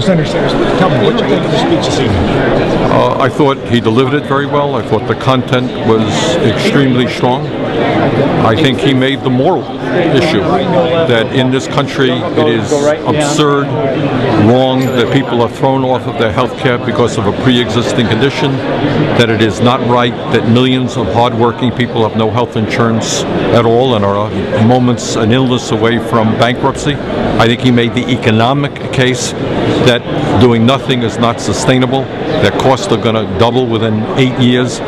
Senator Sanders, tell me, what you think of the speech this evening? I thought he delivered it very well. I thought the content was extremely strong. I think he made the moral issue that in this country it is absurd, wrong that people are thrown off of their health care because of a pre-existing condition, that it is not right that millions of hardworking people have no health insurance at all and are moments an illness away from bankruptcy. I think he made the economic case that doing nothing is not sustainable, that costs are going to double within 8 years,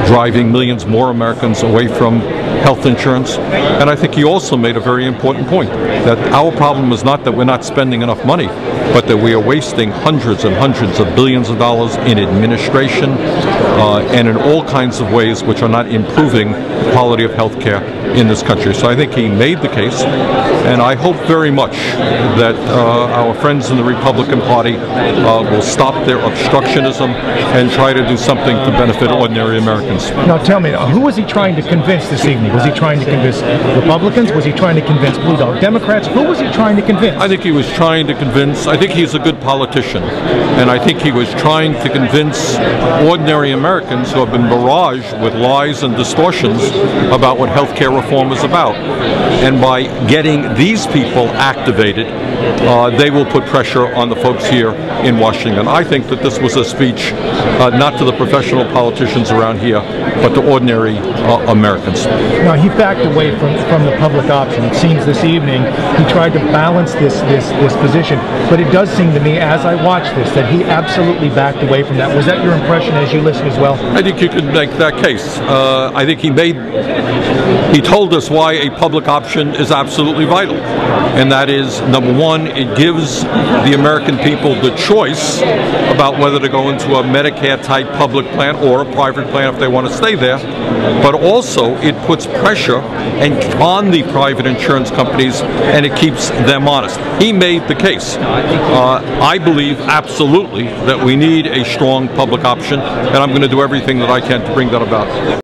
driving millions more Americans away from health insurance. And I think he also made a very important point, that our problem is not that we're not spending enough money, but that we are wasting hundreds and hundreds of billions of dollars in administration and in all kinds of ways which are not improving the quality of health care in this country. So I think he made the case, and I hope very much that our friends in the Republican Party will stop their obstructionism and try to do something to benefit ordinary Americans. Now tell me, who was he trying to convince this evening? Was he trying to convince Republicans? Was he trying to convince Blue Dog Democrats? Who was he trying to convince? I think he was trying to convince, I think he's a good politician, and I think he was trying to convince ordinary Americans who have been barraged with lies and distortions about what health care reform is about. And by getting these people activated, they will put pressure on the folks here in Washington. I think that this was a speech not to the professional politicians around here, but to ordinary Americans. Now, he backed away from the public option. It seems this evening he tried to balance this position, but it does seem to me, as I watch this, that he absolutely backed away from that. Was that your impression as you listen as well? I think you could make that case. I think he told us why a public option is absolutely vital, and that is, number one, it gives the American people the choice about whether to go into a Medicare-type public plan or a private plan if they want to stay there, but also it puts pressure on the private insurance companies and it keeps them honest. He made the case. I believe absolutely that we need a strong public option, and I'm going to do everything that I can to bring that about.